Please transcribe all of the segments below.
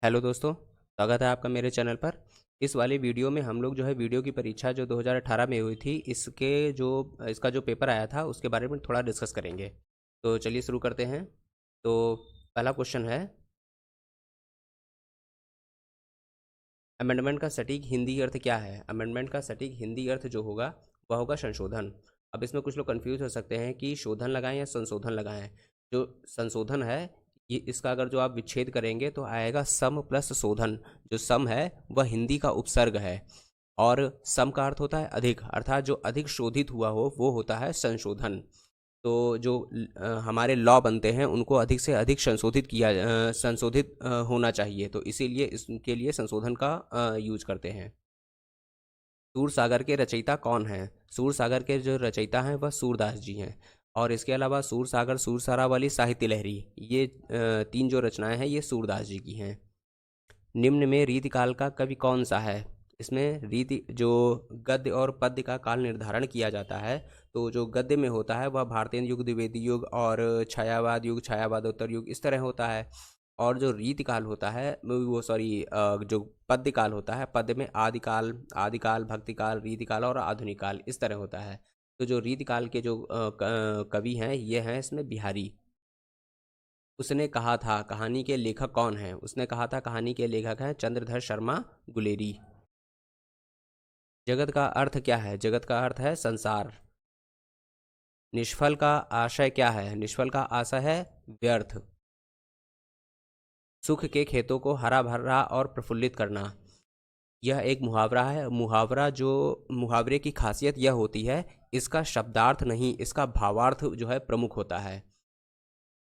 Hello दोस्तों, स्वागत है आपका मेरे चैनल पर। इस वाली वीडियो में हम लोग जो है वीडियो की परीक्षा जो 2018 में हुई थी इसका जो पेपर आया था उसके बारे में थोड़ा डिस्कस करेंगे। तो चलिए शुरू करते हैं। तो पहला क्वेश्चन है, अमेंडमेंट का सटीक हिंदी अर्थ क्या है? अमेंडमेंट का सटीक हिंदी अर्थ जो होगा वह होगा संशोधन। अब इसमें कुछ लोग कंफ्यूज हो सकते हैं कि शोधन लगाएं या संशोधन लगाएं। जो संशोधन है, ये इसका अगर जो आप विच्छेद करेंगे तो आएगा सम प्लस शोधन। जो सम है वह हिंदी का उपसर्ग है और सम का अर्थ होता है अधिक, अर्थात जो अधिक शोधित हुआ हो वो होता है संशोधन। तो जो हमारे लॉ बनते हैं उनको अधिक से अधिक संशोधित होना चाहिए, तो इसीलिए इसके लिए संशोधन का यूज करते हैं। सूरसागर के रचयिता कौन हैं? सूरसागर के जो रचयिता हैं वह सूरदास जी हैं। और इसके अलावा सूरसागर, सूरसारा वाली, साहित्य लहरी, ये तीन जो रचनाएं हैं ये सूरदास जी की हैं। निम्न में रीतिकाल का कवि कौन सा है? इसमें रीति जो गद्य और पद्य का काल निर्धारण किया जाता है, तो जो गद्य में होता है वह भारतीय युग, द्विवेदी युग और छायावाद युग, छायावादोत्तर युग इस तरह होता है। और जो रीतिकाल होता है वो सॉरी जो पद्य काल होता है, पद्य में आदिकाल, भक्तिकाल, रीतिकाल और आधुनिक काल इस तरह होता है। तो जो रीतिकाल के जो कवि हैं ये हैं इसमें बिहारी। उसने कहा था कहानी के लेखक कौन है? उसने कहा था कहानी के लेखक हैं चंद्रधर शर्मा गुलेरी। जगत का अर्थ क्या है? जगत का अर्थ है संसार। निष्फल का आशय क्या है? निष्फल का आशय है व्यर्थ। सुख के खेतों को हरा भरा और प्रफुल्लित करना, यह एक मुहावरा है। मुहावरे की खासियत यह होती है, इसका शब्दार्थ नहीं, इसका भावार्थ जो है प्रमुख होता है।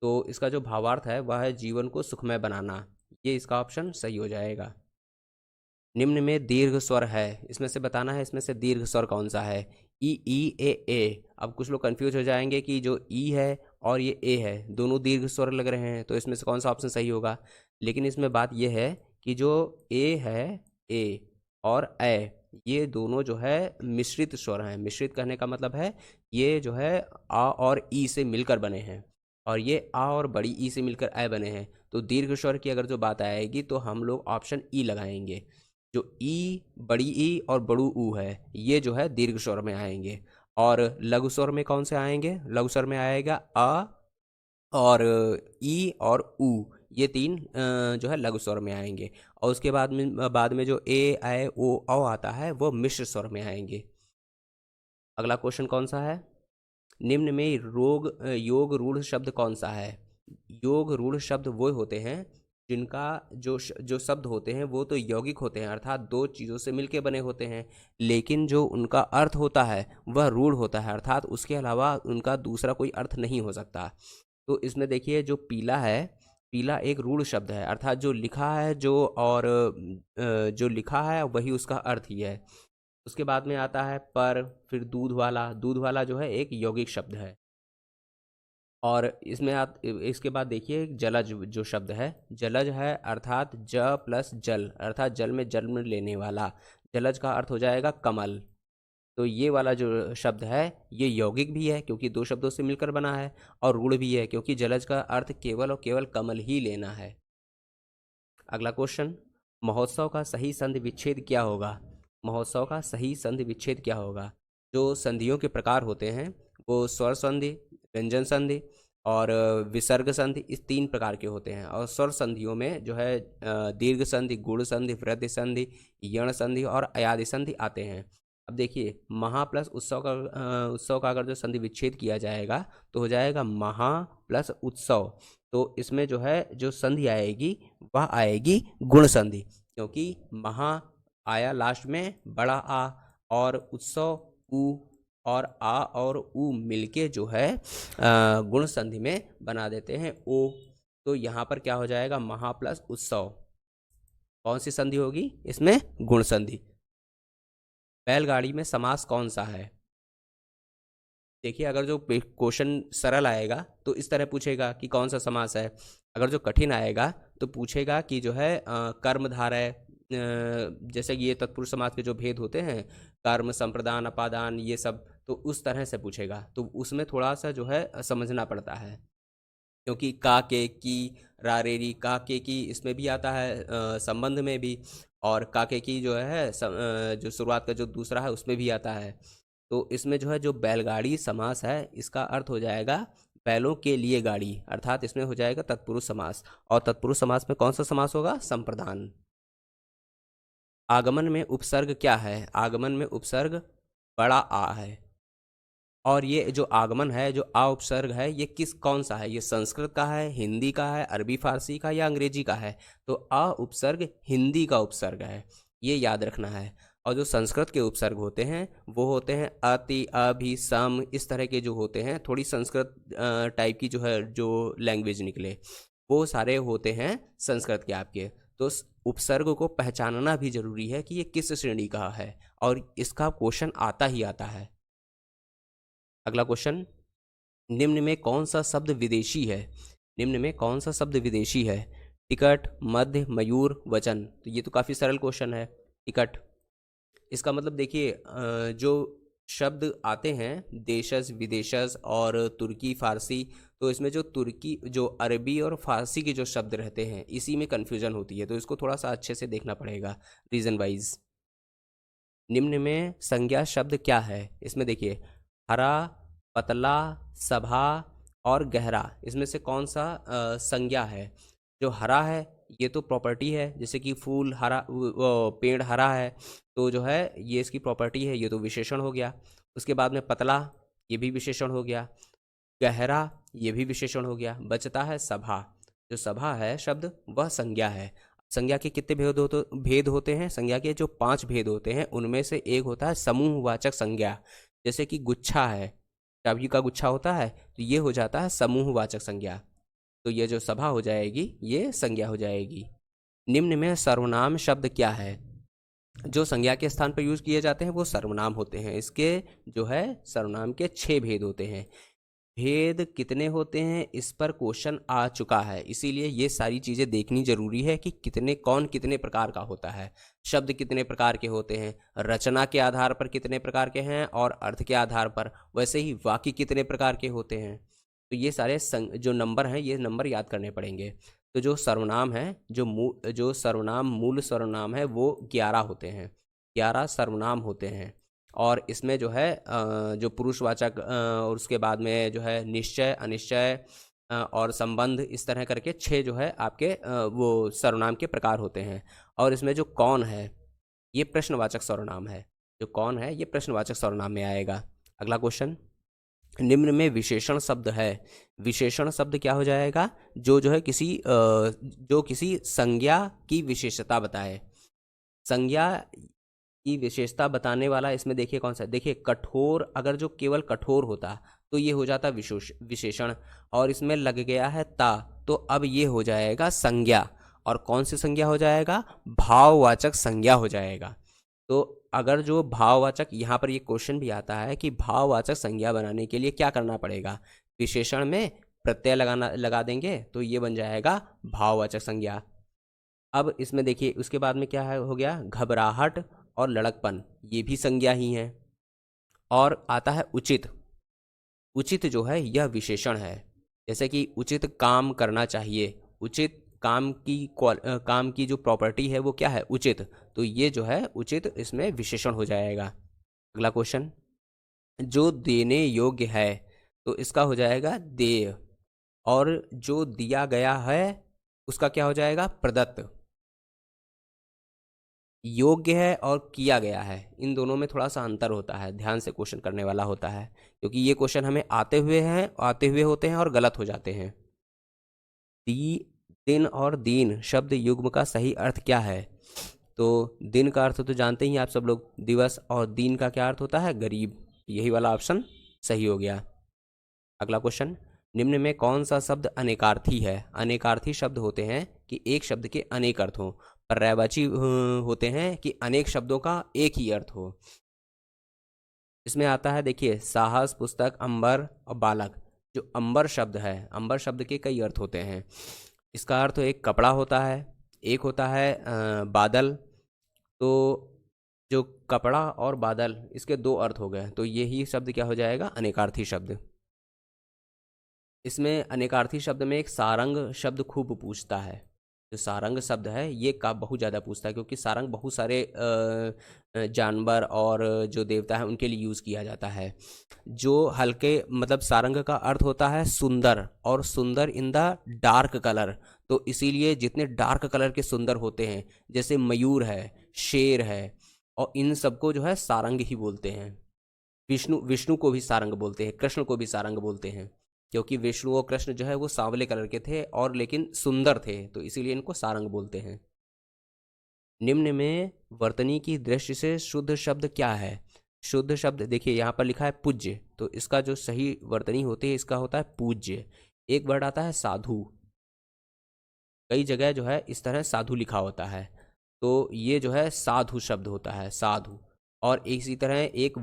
तो इसका जो भावार्थ है वह है जीवन को सुखमय बनाना। ये इसका ऑप्शन सही हो जाएगा। निम्न में दीर्घ स्वर है, इसमें से बताना है इसमें से दीर्घ स्वर कौन सा है। ई ए। अब कुछ लोग कंफ्यूज हो जाएंगे कि जो ई है और ये ए है दोनों दीर्घ स्वर लग रहे हैं, तो इसमें से कौन सा ऑप्शन सही होगा। लेकिन इसमें बात यह है कि जो ए है, ए और ए, ये दोनों जो है मिश्रित स्वर हैं। मिश्रित कहने का मतलब है ये जो है आ और ई से मिलकर बने हैं, और ये आ और बड़ी ई से मिलकर ए बने हैं। तो दीर्घ स्वर की अगर जो बात आएगी तो हम लोग ऑप्शन ई लगाएंगे। जो ई, बड़ी ई और बड़ू ऊ है ये जो है दीर्घ स्वर में आएंगे। और लघु स्वर में कौन से आएंगे? लघु स्वर में आएगा अ और ई और ऊ, ये तीन जो है लघु स्वर में आएंगे। और उसके बाद में जो ए ऐ ओ औ आता है वो मिश्र स्वर में आएंगे। अगला क्वेश्चन कौन सा है? निम्न में योग रूढ़ शब्द कौन सा है? योग रूढ़ शब्द वो होते हैं जिनका जो शब्द होते हैं वो तो यौगिक होते हैं, अर्थात दो चीज़ों से मिलके बने होते हैं, लेकिन जो उनका अर्थ होता है वह रूढ़ होता है, अर्थात उसके अलावा उनका दूसरा कोई अर्थ नहीं हो सकता। तो इसमें देखिए जो पीला है, पीला एक रूढ़ शब्द है, अर्थात जो लिखा है जो लिखा है वही उसका अर्थ ही है। उसके बाद में आता है पर, फिर दूध वाला, दूध वाला जो है एक यौगिक शब्द है। और इसमें आप इसके बाद देखिए जलज जो शब्द है, जलज है अर्थात ज प्लस जल, अर्थात जल में जन्म लेने वाला, जलज का अर्थ हो जाएगा कमल। तो ये वाला जो शब्द है ये यौगिक भी है क्योंकि दो शब्दों से मिलकर बना है, और रूढ़ भी है क्योंकि जलज का अर्थ केवल और केवल कमल ही लेना है। अगला क्वेश्चन, महोत्सव का सही संधि विच्छेद क्या होगा? महोत्सव का सही संधि विच्छेद क्या होगा? जो संधियों के प्रकार होते हैं वो स्वर संधि, व्यंजन संधि और विसर्ग संधि, इस तीन प्रकार के होते हैं। और स्वर संधियों में जो है दीर्घ संधि, गुण संधि, वृद्धि संधि, यण संधि और अयादि संधि आते हैं। अब देखिए महा प्लस उत्सव का अगर जो संधि विच्छेद किया जाएगा तो हो जाएगा महा प्लस उत्सव। तो इसमें जो है जो संधि आएगी वह आएगी गुण संधि, क्योंकि महा आया लास्ट में बड़ा आ, और उत्सव उ, और आ और उ मिलके जो है गुण संधि में बना देते हैं ओ। तो यहाँ पर क्या हो जाएगा? महा प्लस उत्सव। कौन सी संधि होगी इसमें? गुण संधि। बैलगाड़ी में समास कौन सा है? देखिए अगर जो क्वेश्चन सरल आएगा तो इस तरह पूछेगा कि कौन सा समास है। अगर जो कठिन आएगा तो पूछेगा कि जो है कर्मधारय, जैसे कि ये तत्पुरुष समास के जो भेद होते हैं, कर्म, संप्रदान, अपादान, ये सब, तो उस तरह से पूछेगा, तो उसमें थोड़ा सा जो है समझना पड़ता है। क्योंकि का के की रारेरी का के की इसमें भी आता है संबंध में भी, और का के की जो है जो शुरुआत का जो दूसरा है उसमें भी आता है। तो इसमें जो है जो बैलगाड़ी समास है इसका अर्थ हो जाएगा बैलों के लिए गाड़ी, अर्थात इसमें हो जाएगा तत्पुरुष समास। और तत्पुरुष समास में कौन सा समास होगा? संप्रदान। आगमन में उपसर्ग क्या है? आगमन में उपसर्ग बड़ा आ है। और ये जो आगमन है, जो आ उपसर्ग है, ये कौन सा है? ये संस्कृत का है, हिंदी का है, अरबी फारसी का, या अंग्रेजी का है? तो आ उपसर्ग हिंदी का उपसर्ग है, ये याद रखना है। और जो संस्कृत के उपसर्ग होते हैं वो होते हैं अति, अभि, सम, इस तरह के जो होते हैं, थोड़ी संस्कृत टाइप की जो है जो लैंग्वेज निकले, वो सारे होते हैं संस्कृत के आपके। तो उपसर्ग को पहचानना भी जरूरी है कि ये किस श्रेणी का है, और इसका क्वेश्चन आता ही आता है। अगला क्वेश्चन, निम्न में कौन सा शब्द विदेशी है? निम्न में कौन सा शब्द विदेशी है? टिकट, मध्य, मयूर, वचन। तो ये तो काफ़ी सरल क्वेश्चन है। टिकट, इसका मतलब देखिए जो शब्द आते हैं देशज, विदेशज और तुर्की, फारसी, तो इसमें जो तुर्की, जो अरबी और फारसी के जो शब्द रहते हैं इसी में कन्फ्यूजन होती है, तो इसको थोड़ा सा अच्छे से देखना पड़ेगा रीजन वाइज। निम्न में संज्ञा शब्द क्या है? इसमें देखिए हरा, पतला, सभा और गहरा, इसमें से कौन सा संज्ञा है? जो हरा है ये तो प्रॉपर्टी है, जैसे कि फूल हरा, पेड़ हरा है, तो जो है ये इसकी प्रॉपर्टी है, ये तो विशेषण हो गया। उसके बाद में पतला, ये भी विशेषण हो गया। गहरा, ये भी विशेषण हो गया। बचता है सभा। जो सभा है शब्द वह संज्ञा है। संज्ञा के कितने भेद होते हैं? संज्ञा के जो 5 भेद होते हैं उनमें से एक होता है समूहवाचक संज्ञा। जैसे कि गुच्छा है, चाबी का गुच्छा होता है, तो ये हो जाता है समूहवाचक संज्ञा। तो ये जो सभा हो जाएगी ये संज्ञा हो जाएगी। निम्न में सर्वनाम शब्द क्या है? जो संज्ञा के स्थान पर यूज किए जाते हैं वो सर्वनाम होते हैं। इसके जो है सर्वनाम के 6 भेद होते हैं। भेद कितने होते हैं इस पर क्वेश्चन आ चुका है, इसीलिए ये सारी चीज़ें देखनी जरूरी है कि कौन कितने प्रकार का होता है, शब्द कितने प्रकार के होते हैं, रचना के आधार पर कितने प्रकार के हैं और अर्थ के आधार पर, वैसे ही वाक्य कितने प्रकार के होते हैं। तो ये सारे जो नंबर हैं ये नंबर याद करने पड़ेंगे। तो जो सर्वनाम है, जो सर्वनाम मूल सर्वनाम है वो 11 होते हैं, 11 सर्वनाम होते हैं। और इसमें जो है जो पुरुषवाचक और उसके बाद में जो है निश्चय, अनिश्चय और संबंध, इस तरह करके 6 जो है आपके वो सर्वनाम के प्रकार होते हैं। और इसमें जो कौन है ये प्रश्नवाचक सर्वनाम है, जो कौन है ये प्रश्नवाचक सर्वनाम में आएगा। अगला क्वेश्चन, निम्न में विशेषण शब्द है। विशेषण शब्द क्या हो जाएगा? जो है जो किसी संज्ञा की विशेषता बताए। संज्ञा की विशेषता बताने वाला इसमें देखिए कौन सा है? देखिए कठोर, अगर जो केवल कठोर होता तो ये हो जाता विशेषण, और इसमें लग गया है ता, तो अब ये हो जाएगा संज्ञा। और कौन सी संज्ञा हो जाएगा? भाववाचक संज्ञा हो जाएगा। तो अगर जो भाववाचक, यहाँ पर ये क्वेश्चन भी आता है कि भाववाचक संज्ञा बनाने के लिए क्या करना पड़ेगा? विशेषण में प्रत्यय लगा देंगे तो ये बन जाएगा भाववाचक संज्ञा। अब इसमें देखिए उसके बाद में क्या है, हो गया घबराहट और लड़कपन, ये भी संज्ञा ही है। और आता है उचित। उचित जो है यह विशेषण है, जैसे कि उचित काम करना चाहिए। उचित काम की जो प्रॉपर्टी है वो क्या है? उचित। तो ये जो है उचित इसमें विशेषण हो जाएगा। अगला क्वेश्चन, जो देने योग्य है तो इसका हो जाएगा देय, और जो दिया गया है उसका क्या हो जाएगा? प्रदत्त। योग्य है और किया गया है, इन दोनों में थोड़ा सा अंतर होता है, ध्यान से क्वेश्चन करने वाला होता है, क्योंकि ये क्वेश्चन हमें आते हुए होते हैं और गलत हो जाते हैं। दिन और दीन शब्द युग्म का सही अर्थ क्या है? तो दिन का अर्थ तो जानते ही आप सब लोग, दिवस, और दीन का क्या अर्थ होता है? गरीब। यही वाला ऑप्शन सही हो गया। अगला क्वेश्चन, निम्न में कौन सा शब्द अनेकार्थी है? अनेकार्थी शब्द होते हैं कि एक शब्द के अनेक अर्थ हो। पर्यायवाची होते हैं कि अनेक शब्दों का एक ही अर्थ हो। इसमें आता है देखिए साहस, पुस्तक, अंबर और बालक। जो अंबर शब्द है, अंबर शब्द के कई अर्थ होते हैं। इसका अर्थ एक कपड़ा होता है, एक होता है बादल। तो जो कपड़ा और बादल, इसके 2 अर्थ हो गए, तो यही शब्द क्या हो जाएगा? अनेकार्थी शब्द। इसमें अनेकार्थी शब्द में एक सारंग शब्द खूब पूछता है। जो सारंग शब्द है ये का बहुत ज़्यादा पूछता है, क्योंकि सारंग बहुत सारे जानवर और जो देवता है उनके लिए यूज़ किया जाता है। जो हल्के मतलब सारंग का अर्थ होता है सुंदर, और सुंदर इन द डार्क कलर। तो इसीलिए जितने डार्क कलर के सुंदर होते हैं, जैसे मयूर है, शेर है, और इन सबको जो है सारंग ही बोलते हैं। विष्णु विष्णु को भी सारंग बोलते हैं, कृष्ण को भी सारंग बोलते हैं, क्योंकि विष्णु और कृष्ण जो है वो सांवले कलर के थे और लेकिन सुंदर थे, तो इसीलिए इनको सारंग बोलते हैं। निम्न में वर्तनी की दृष्टि से शुद्ध शब्द क्या है? शुद्ध शब्द देखिए यहाँ पर लिखा है पूज्य, तो इसका जो सही वर्तनी होती है इसका होता है पूज्य। एक वर्ड आता है साधु, कई जगह जो है इस तरह साधु लिखा होता है, तो ये जो है साधु शब्द होता है, साधु। और इसी तरह एक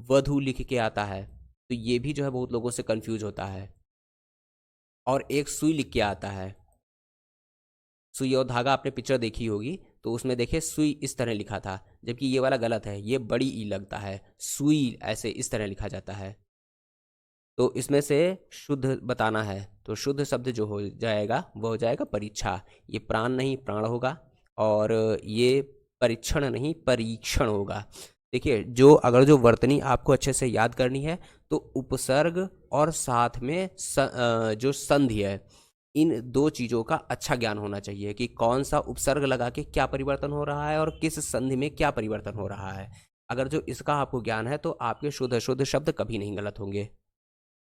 वधु लिख के आता है, तो ये भी जो है बहुत लोगों से कंफ्यूज होता है। और एक सुई लिख के आता है, सुई और धागा आपने पिक्चर देखी होगी, तो उसमें देखिए सुई इस तरह लिखा था, जबकि ये वाला गलत है, ये बड़ी ई लगता है, सुई ऐसे इस तरह लिखा जाता है। तो इसमें से शुद्ध बताना है, तो शुद्ध शब्द जो हो जाएगा वो हो जाएगा परीक्षा। ये प्राण नहीं प्राण होगा, और ये परीक्षण नहीं परीक्षण होगा। देखिए जो अगर जो वर्तनी आपको अच्छे से याद करनी है, तो उपसर्ग और साथ में जो संधि है, इन दो चीज़ों का अच्छा ज्ञान होना चाहिए कि कौन सा उपसर्ग लगा के क्या परिवर्तन हो रहा है और किस संधि में क्या परिवर्तन हो रहा है। अगर जो इसका आपको ज्ञान है तो आपके शुद्ध शुद्ध शब्द कभी नहीं गलत होंगे।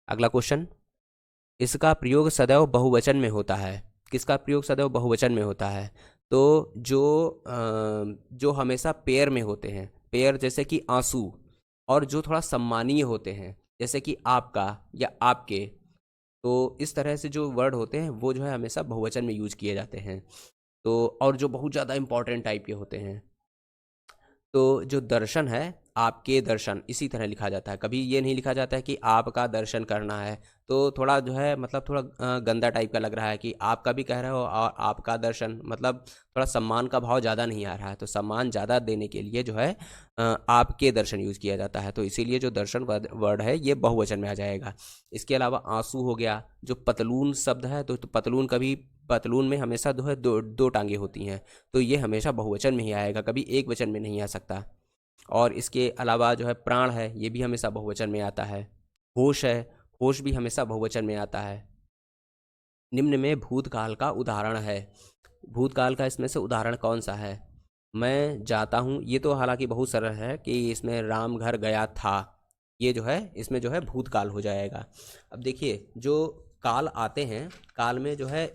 अगला क्वेश्चन, इसका प्रयोग सदैव बहुवचन में होता है। किसका प्रयोग सदैव बहुवचन में होता है? तो जो हमेशा पेयर में होते हैं, पेयर जैसे कि आंसू, और जो थोड़ा सम्मानीय होते हैं जैसे कि आपका या आपके, तो इस तरह से जो वर्ड होते हैं वो जो है हमेशा बहुवचन में यूज किए जाते हैं। तो और जो बहुत ज़्यादा इंपॉर्टेंट टाइप के होते हैं, तो जो दर्शन है, आपके दर्शन इसी तरह लिखा जाता है, कभी ये नहीं लिखा जाता है कि आपका दर्शन करना है। तो थोड़ा जो है मतलब थोड़ा गंदा टाइप का लग रहा है कि आपका भी कह रहे हो और आपका दर्शन, मतलब थोड़ा सम्मान का भाव ज़्यादा नहीं आ रहा है, तो सम्मान ज़्यादा देने के लिए जो है आपके दर्शन यूज़ किया जाता है, तो इसीलिए जो दर्शन वर्ड है ये बहुवचन में आ जाएगा। इसके अलावा आंसू हो गया, जो पतलून शब्द है, तो पतलून कभी पतलून में हमेशा जो है दो दो टांगे होती हैं, तो ये हमेशा बहुवचन में ही आएगा, कभी एक वचन में नहीं आ सकता। और इसके अलावा जो है प्राण है, ये भी हमेशा बहुवचन में आता है। होश है, होश भी हमेशा बहुवचन में आता है। निम्न में भूतकाल का उदाहरण है। भूतकाल का इसमें से उदाहरण कौन सा है? मैं जाता हूँ, ये तो हालांकि बहुत सरल है कि इसमें राम घर गया था, ये जो है इसमें जो है भूतकाल हो जाएगा। अब देखिए जो काल आते हैं, काल में जो है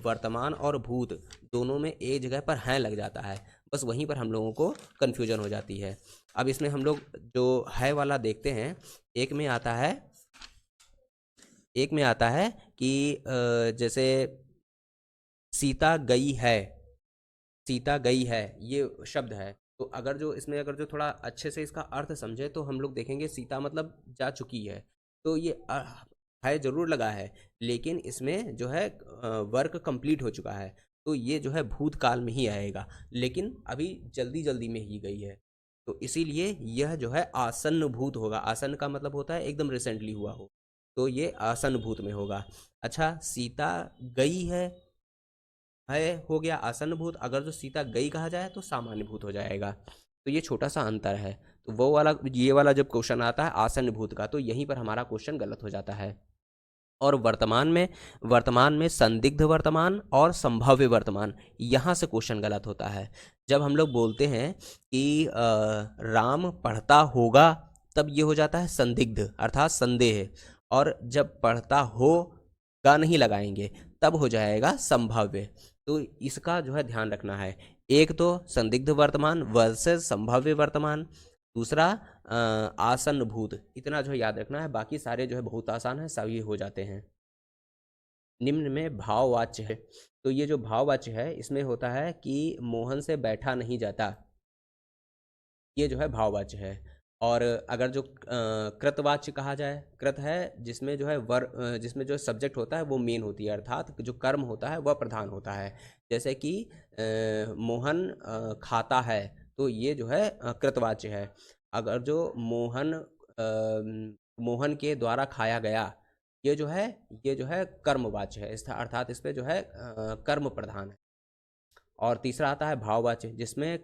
वर्तमान और भूत दोनों में एक जगह पर हैं लग जाता है, बस वहीं पर हम लोगों को कन्फ्यूजन हो जाती है। अब इसमें हम लोग जो है वाला देखते हैं, एक में आता है, एक में आता है कि जैसे सीता गई है, सीता गई है, ये शब्द है। तो अगर जो इसमें अगर जो थोड़ा अच्छे से इसका अर्थ समझे तो हम लोग देखेंगे सीता मतलब जा चुकी है, तो ये है जरूर लगा है, लेकिन इसमें जो है वर्क कंप्लीट हो चुका है, तो ये जो है भूतकाल में ही आएगा, लेकिन अभी जल्दी जल्दी में ही गई है, तो इसीलिए यह जो है आसन्न भूत होगा। आसन्न का मतलब होता है एकदम रिसेंटली हुआ हो, तो ये आसन्न भूत में होगा। अच्छा, सीता गई है हो गया आसन्न भूत, अगर जो सीता गई कहा जाए तो सामान्य भूत हो जाएगा, तो ये छोटा सा अंतर है। तो वो वाला ये वाला जब क्वेश्चन आता है आसन्न भूत का, तो यहीं पर हमारा क्वेश्चन गलत हो जाता है। और वर्तमान में संदिग्ध वर्तमान और संभाव्य वर्तमान, यहाँ से क्वेश्चन गलत होता है। जब हम लोग बोलते हैं कि राम पढ़ता होगा, तब ये हो जाता है संदिग्ध अर्थात संदेह, और जब पढ़ता होगा नहीं लगाएंगे तब हो जाएगा संभाव्य। तो इसका जो है ध्यान रखना है, एक तो संदिग्ध वर्तमान वर्सेस संभाव्य वर्तमान, दूसरा आसन्न भूत, इतना जो है याद रखना है, बाकी सारे जो है बहुत आसान है, सभी हो जाते हैं। निम्न में भाववाच्य है, तो ये जो भाववाच्य है इसमें होता है कि मोहन से बैठा नहीं जाता, ये जो है भाववाच्य है। और अगर जो कृतवाच्य कहा जाए, कृत है जिसमें जो है जिसमें जो सब्जेक्ट होता है वो मेन होती है, अर्थात जो कर्म होता है वह प्रधान होता है, जैसे कि मोहन खाता है, तो ये जो है कृतवाच्य है। अगर जो मोहन मोहन के द्वारा खाया गया, ये जो है कर्मवाच्य है, अर्थात इस पे जो है कर्म प्रधान है। और तीसरा आता है भाववाच्य, जिसमें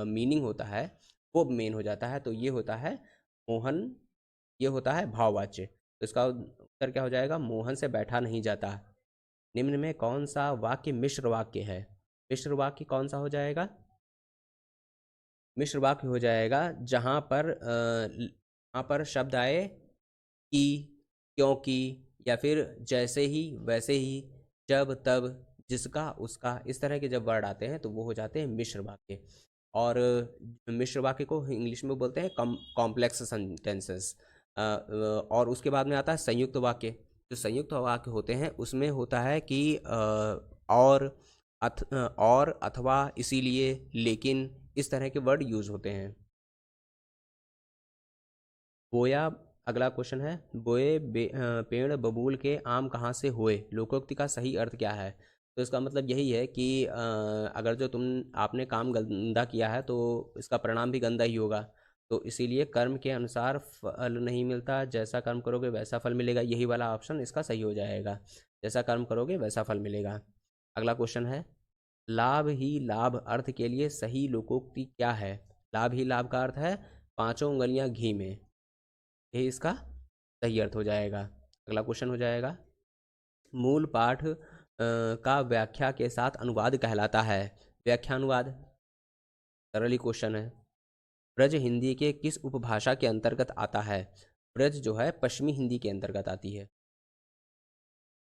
मीनिंग होता है वो मेन हो जाता है, तो ये होता है मोहन, ये होता है भाववाच्य। तो इसका उत्तर क्या हो जाएगा? मोहन से बैठा नहीं जाता। निम्न में कौन सा वाक्य मिश्र वाक्य है? मिश्र वाक्य कौन सा हो जाएगा? मिश्र वाक्य हो जाएगा जहाँ पर शब्द आए कि, क्योंकि, या फिर जैसे ही, वैसे ही, जब, तब, जिसका, उसका, इस तरह के जब वर्ड आते हैं तो वो हो जाते हैं मिश्र वाक्य। और मिश्र वाक्य को इंग्लिश में बोलते हैं कॉम्प्लेक्स सेंटेंसेस। और उसके बाद में आता है संयुक्त वाक्य। जो संयुक्त वाक्य होते हैं उसमें होता है कि और, और, अथवा, इसीलिए, लेकिन, इस तरह के वर्ड यूज होते हैं। बोया, अगला क्वेश्चन है, पेड़ बबूल के आम कहाँ से हुए? लोकोक्ति का सही अर्थ क्या है? तो इसका मतलब यही है कि अगर जो आपने काम गंदा किया है तो इसका परिणाम भी गंदा ही होगा। तो इसीलिए कर्म के अनुसार फल नहीं मिलता, जैसा कर्म करोगे वैसा फल मिलेगा, यही वाला ऑप्शन इसका सही हो जाएगा। जैसा कर्म करोगे वैसा फल मिलेगा। अगला क्वेश्चन है, लाभ ही लाभ अर्थ के लिए सही लोकोक्ति क्या है? लाभ ही लाभ का अर्थ है पांचों उंगलियां घी में, यही इसका सही अर्थ हो जाएगा। अगला क्वेश्चन हो जाएगा, मूल पाठ का व्याख्या के साथ अनुवाद कहलाता है। व्याख्या अनुवाद, सरल ही क्वेश्चन है। ब्रज हिंदी के किस उपभाषा के अंतर्गत आता है? ब्रज जो है पश्चिमी हिंदी के अंतर्गत आती है।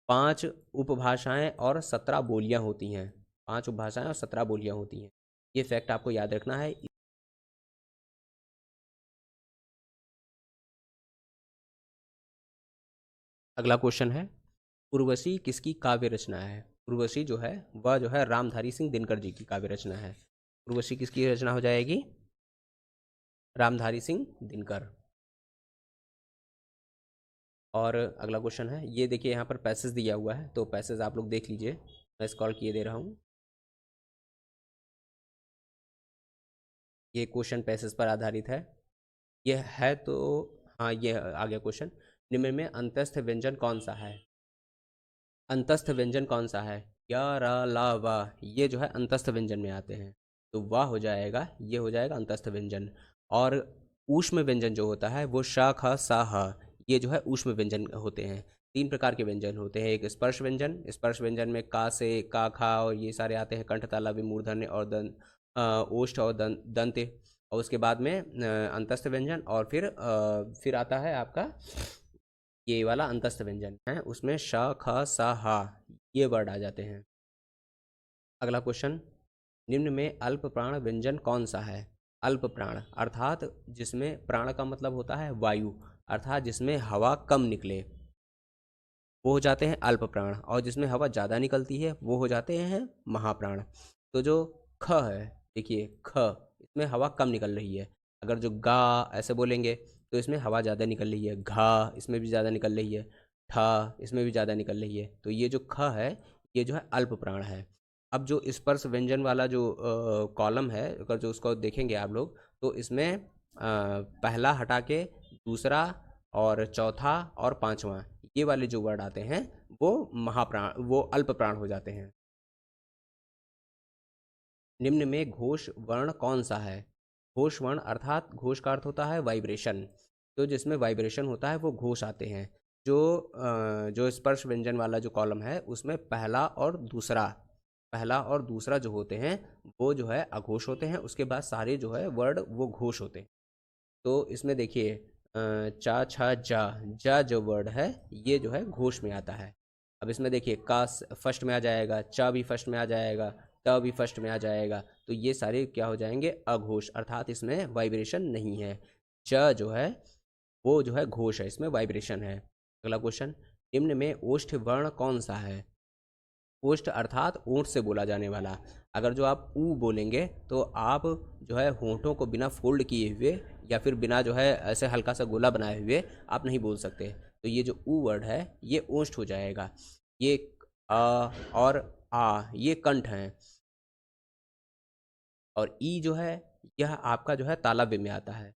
5 उपभाषाएं और 17 बोलियां होती हैं। 5 उपभाषाएं और 17 बोलियां होती हैं, ये फैक्ट आपको याद रखना है। अगला क्वेश्चन है, उर्वशी किसकी काव्य रचना है? उर्वशी जो है वह जो है रामधारी सिंह दिनकर जी की काव्य रचना है। उर्वशी किसकी रचना हो जाएगी? रामधारी सिंह दिनकर। और अगला क्वेश्चन है, ये देखिए यहाँ पर पैसेज दिया हुआ है, तो पैसेज आप लोग देख लीजिए, मैं स्क्रॉल किए दे रहा हूँ। ये क्वेश्चन पैसेज पर आधारित है। ये है तो, हाँ ये आ गया क्वेश्चन। निम्न में अंतस्थ व्यंजन कौन सा है? अंतस्थ व्यंजन कौन सा है? या, रा, ला, वा, ये जो है अंतस्थ व्यंजन में आते हैं। तो वाह हो जाएगा, ये हो जाएगा अंतस्थ व्यंजन। और ऊष्म व्यंजन जो होता है वो श, ख, सा, ह, ये जो है ऊष्म व्यंजन होते हैं। 3 प्रकार के व्यंजन होते हैं। एक स्पर्श व्यंजन, स्पर्श व्यंजन में का से, का, खा और ये सारे आते हैं, कंठ, तालव्य भी, मूर्धन्य और ओष्ठ और दंत। और उसके बाद में अंतस्थ व्यंजन, और फिर आता है आपका ये वाला अंतस्थ व्यंजन है, उसमें श, ख, स, हा, ये वर्ड आ जाते हैं। अगला क्वेश्चन, निम्न में अल्प प्राण व्यंजन कौन सा है? अल्प प्राण अर्थात जिसमें प्राण का मतलब होता है वायु, अर्थात जिसमें हवा कम निकले, वो हो जाते हैं अल्प प्राण। और जिसमें हवा ज़्यादा निकलती है वो हो जाते हैं महाप्राण। तो जो ख है, देखिए ख, इसमें हवा कम निकल रही है। अगर जो गा ऐसे बोलेंगे तो इसमें हवा ज़्यादा निकल रही है। घा, इसमें भी ज़्यादा निकल रही है। ठा, इसमें भी ज़्यादा निकल रही है। तो ये जो ख है ये जो है अल्प प्राण है। अब जो स्पर्श व्यंजन वाला जो कॉलम है, अगर जो उसको देखेंगे आप लोग, तो इसमें पहला हटा के दूसरा और चौथा और पांचवा, ये वाले जो वर्ड आते हैं वो महाप्राण, वो अल्प प्राण हो जाते हैं। निम्न में घोष वर्ण कौन सा है? घोष वर्ण अर्थात घोष का अर्थ होता है वाइब्रेशन, तो जिसमें वाइब्रेशन होता है वो घोष आते हैं। जो स्पर्श व्यंजन वाला जो कॉलम है उसमें पहला और दूसरा जो होते हैं वो जो है अघोष होते हैं। उसके बाद सारे जो है वर्ड वो घोष होते हैं। तो इसमें देखिए चा, छा, जा, जा जो वर्ड है ये जो है घोष में आता है। अब इसमें देखिए का फर्स्ट में आ जाएगा, चा भी फर्स्ट में आ जाएगा, त भी फर्स्ट में आ जाएगा। तो ये सारे क्या हो जाएंगे? अघोष, अर्थात इसमें वाइब्रेशन नहीं है। च जो है वो जो है घोष है, इसमें वाइब्रेशन है। अगला क्वेश्चन, निम्न में ओष्ठ वर्ण कौन सा है? ओष्ठ अर्थात ऊँट से बोला जाने वाला। अगर जो आप ऊ बोलेंगे तो आप जो है होंठों को बिना फोल्ड किए हुए या फिर बिना जो है ऐसे हल्का सा गोला बनाए हुए आप नहीं बोल सकते। तो ये जो ऊ वर्ड है ये ओष्ठ हो जाएगा। ये आ और आ ये कंठ हैं। और ई जो है यह आपका जो है तालव्य में आता है।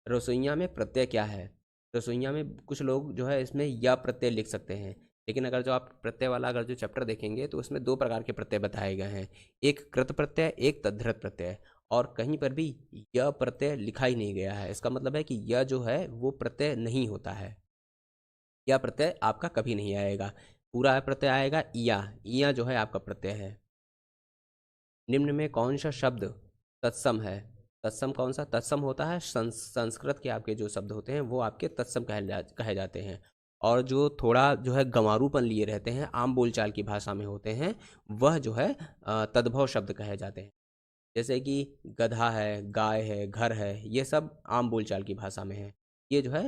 रसोइया में प्रत्यय क्या है? रसोइया में कुछ लोग जो है इसमें या प्रत्यय लिख सकते हैं, लेकिन अगर जो आप प्रत्यय वाला अगर जो चैप्टर देखेंगे तो उसमें 2 प्रकार के प्रत्यय बताए गए हैं, एक कृत प्रत्यय, एक तद्धित प्रत्यय। और कहीं पर भी यह प्रत्यय लिखा ही नहीं गया है। इसका मतलब है कि यह जो है वो प्रत्यय नहीं होता है, यह प्रत्यय आपका कभी नहीं आएगा। पूरा प्रत्यय आएगा इया जो है आपका प्रत्यय है। निम्न में कौन सा शब्द तत्सम है? तत्सम कौन सा? तत्सम होता है संस्कृत के आपके जो शब्द होते हैं वो आपके तत्सम कहे जाते हैं। और जो थोड़ा जो है गंवारूपन लिए रहते हैं, आम बोलचाल की भाषा में होते हैं, वह जो है तद्भव शब्द कहे जाते हैं। जैसे कि गधा है, गाय है, घर है, ये सब आम बोलचाल की भाषा में है। ये जो है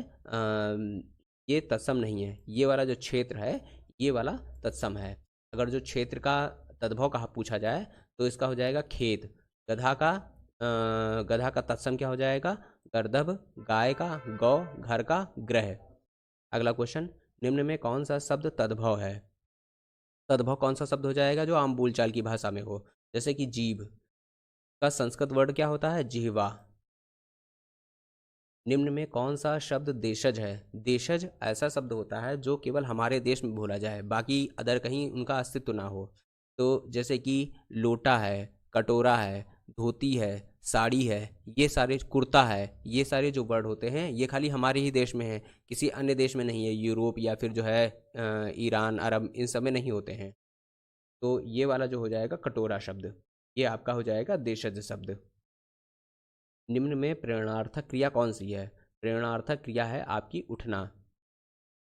ये तत्सम नहीं है। ये वाला जो क्षेत्र है, ये वाला तत्सम है। अगर जो क्षेत्र का तद्भव कहा पूछा जाए तो इसका हो जाएगा खेत। गधा का तत्सम क्या हो जाएगा? गर्दभ। गाय का गौ। घर का गृह। अगला क्वेश्चन, निम्न में कौन सा शब्द तद्भव है? तद्भव कौन सा शब्द हो जाएगा? जो आम बोलचाल की भाषा में हो। जैसे कि जीभ का संस्कृत वर्ड क्या होता है? जिह्वा। निम्न में कौन सा शब्द देशज है? देशज ऐसा शब्द होता है जो केवल हमारे देश में बोला जाए, बाकी अदर कहीं उनका अस्तित्व ना हो। तो जैसे कि लोटा है, कटोरा है, धोती है, साड़ी है, ये सारे, कुर्ता है, ये सारे जो वर्ड होते हैं ये खाली हमारे ही देश में हैं, किसी अन्य देश में नहीं है। यूरोप या फिर जो है ईरान, अरब, इन सब में नहीं होते हैं। तो ये वाला जो हो जाएगा कटोरा शब्द, ये आपका हो जाएगा देशज शब्द। निम्न में प्रेरणार्थक क्रिया कौन सी है? प्रेरणार्थक क्रिया है आपकी उठना।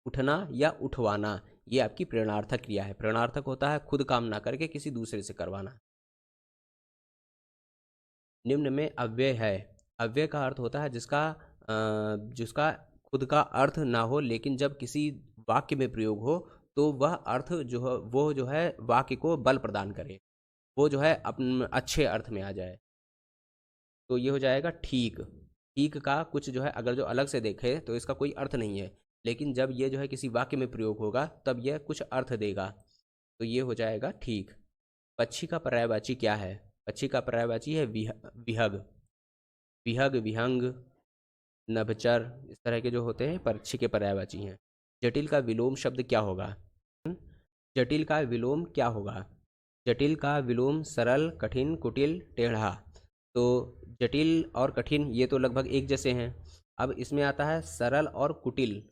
उठना या उठवाना, ये आपकी प्रेरणार्थक क्रिया है। प्रेरणार्थक होता है खुद काम ना करके किसी दूसरे से करवाना। निम्न में अव्यय है। अव्यय का अर्थ होता है जिसका खुद का अर्थ ना हो, लेकिन जब किसी वाक्य में प्रयोग हो तो वह अर्थ जो है वो जो है वाक्य को बल प्रदान करे, वो जो है अपन अच्छे अर्थ में आ जाए। तो ये हो जाएगा ठीक। ठीक का कुछ जो है अगर जो अलग से देखे तो इसका कोई अर्थ नहीं है, लेकिन जब ये जो है किसी वाक्य में प्रयोग होगा तब यह कुछ अर्थ देगा। तो ये हो जाएगा ठीक। पक्षी का पर्यायवाची क्या है? पक्षी का पर्यायवाची है विहग। विहग, विहंग, नभचर, इस तरह के जो होते हैं पक्षी के पर्यायवाची हैं। जटिल का विलोम शब्द क्या होगा? जटिल का विलोम क्या होगा? जटिल का विलोम सरल, कठिन, कुटिल, टेढ़ा। तो जटिल और कठिन ये तो लगभग एक जैसे हैं। अब इसमें आता है सरल और कुटिल।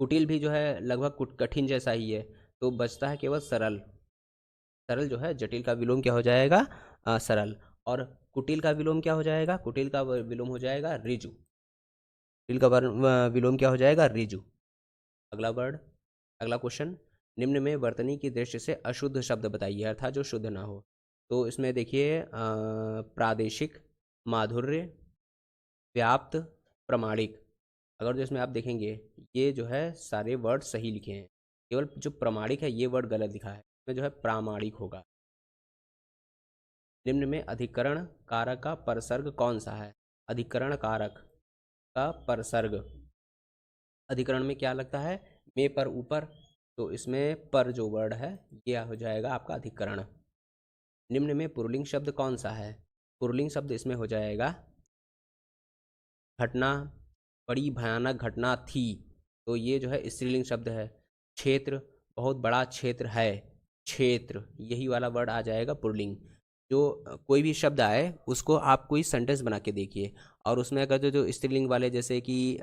कुटिल भी जो है लगभग कठिन जैसा ही है, तो बचता है केवल सरल। सरल जो है जटिल का विलोम क्या हो जाएगा? सरल। और कुटिल का विलोम क्या हो जाएगा? कुटिल का विलोम हो जाएगा ऋजु। कुटिल का विलोम क्या हो जाएगा? ऋजु। अगला वर्ड, अगला क्वेश्चन, निम्न में वर्तनी की दृष्टि से अशुद्ध शब्द बताइए, अर्थात जो शुद्ध ना हो। तो इसमें देखिए प्रादेशिक, माधुर्य, व्याप्त, प्रमाणिक। अगर जो इसमें आप देखेंगे ये जो है सारे वर्ड सही लिखे हैं, केवल जो प्रमाणिक है ये वर्ड गलत लिखा है, इसमें जो है प्रामाणिक होगा। निम्न में अधिकरण कारक का परसर्ग कौन सा है? अधिकरण कारक का परसर्ग, अधिकरण में क्या लगता है? में पर ऊपर, तो इसमें पर जो वर्ड है ये हो जाएगा आपका अधिकरण। निम्न में पुल्लिंग शब्द कौन सा है? पुल्लिंग शब्द इसमें हो जाएगा घटना, बड़ी भयानक घटना थी, तो ये जो है स्त्रीलिंग शब्द है। क्षेत्र, बहुत बड़ा क्षेत्र है, क्षेत्र, यही वाला वर्ड आ जाएगा पुल्लिंग। जो कोई भी शब्द आए उसको आप कोई सेंटेंस बना के देखिए, और उसमें अगर जो स्त्रीलिंग वाले जैसे कि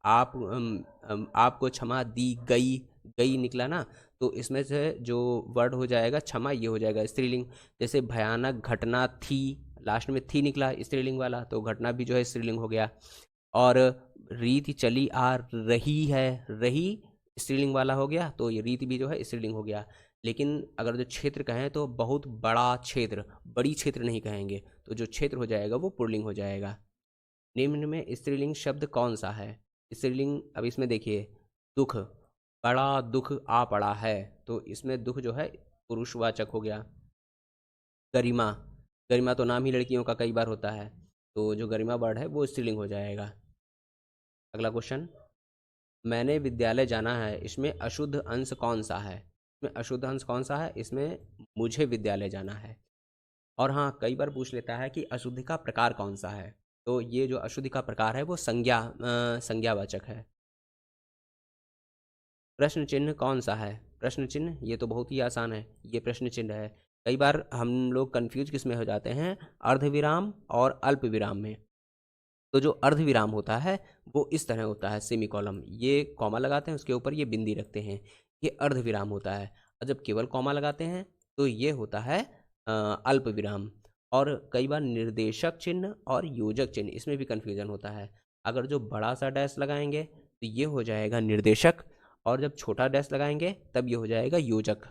आपको क्षमा दी गई, गई निकला ना, तो इसमें से जो वर्ड हो जाएगा क्षमा, ये हो जाएगा स्त्रीलिंग। जैसे भयानक घटना थी, लास्ट में थी निकला स्त्रीलिंग वाला, तो घटना भी जो है स्त्रीलिंग हो गया। और रीति चली आ रही है, रही स्त्रीलिंग वाला हो गया, तो ये रीति भी जो है स्त्रीलिंग हो गया। लेकिन अगर जो क्षेत्र कहें तो बहुत बड़ा क्षेत्र, बड़ी क्षेत्र नहीं कहेंगे, तो जो क्षेत्र हो जाएगा वो पुल्लिंग हो जाएगा। निम्न में स्त्रीलिंग शब्द कौन सा है? स्त्रीलिंग, अब इसमें देखिए दुख, बड़ा दुख आ पड़ा है, तो इसमें दुख जो है पुरुषवाचक हो गया। गरिमा, गरिमा तो नाम ही लड़कियों का कई बार होता है, तो जो गरिमा वर्ड है वो स्त्रीलिंग हो जाएगा। अगला क्वेश्चन, मैंने विद्यालय जाना है, इसमें अशुद्ध अंश कौन सा है? इसमें अशुद्ध अंश कौन सा है? इसमें मुझे विद्यालय जाना है। और हाँ, कई बार पूछ लेता है कि अशुद्धि का प्रकार कौन सा है, तो ये जो अशुद्धि का प्रकार है वो संज्ञावाचक है। प्रश्न चिन्ह कौन सा है? प्रश्न चिन्ह ये तो बहुत ही आसान है, ये प्रश्न चिन्ह है। कई बार हम लोग कंफ्यूज किस में हो जाते हैं, अर्धविराम और अल्प विराम में। तो जो अर्धविराम होता है वो इस तरह होता है, सेमी कॉलम, ये कॉमा लगाते हैं उसके ऊपर ये बिंदी रखते हैं, ये अर्धविराम होता है। और जब केवल कॉमा लगाते हैं तो ये होता है अल्प विराम। और कई बार निर्देशक चिन्ह और योजक चिन्ह, इसमें भी कन्फ्यूजन होता है। अगर जो बड़ा सा डैश लगाएंगे तो ये हो जाएगा निर्देशक, और जब छोटा डैश लगाएंगे तब ये हो जाएगा योजक।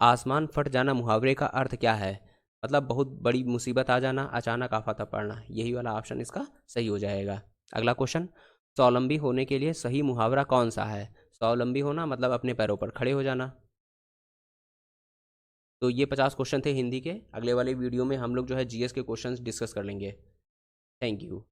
आसमान फट जाना मुहावरे का अर्थ क्या है? मतलब बहुत बड़ी मुसीबत आ जाना, अचानक आफत आ पड़ना, यही वाला ऑप्शन इसका सही हो जाएगा। अगला क्वेश्चन, स्वावलंबी होने के लिए सही मुहावरा कौन सा है? स्वावलंबी होना मतलब अपने पैरों पर खड़े हो जाना। तो ये 50 क्वेश्चन थे हिंदी के। अगले वाले वीडियो में हम लोग जो है जीएस के क्वेश्चंस डिस्कस कर लेंगे। Thank you.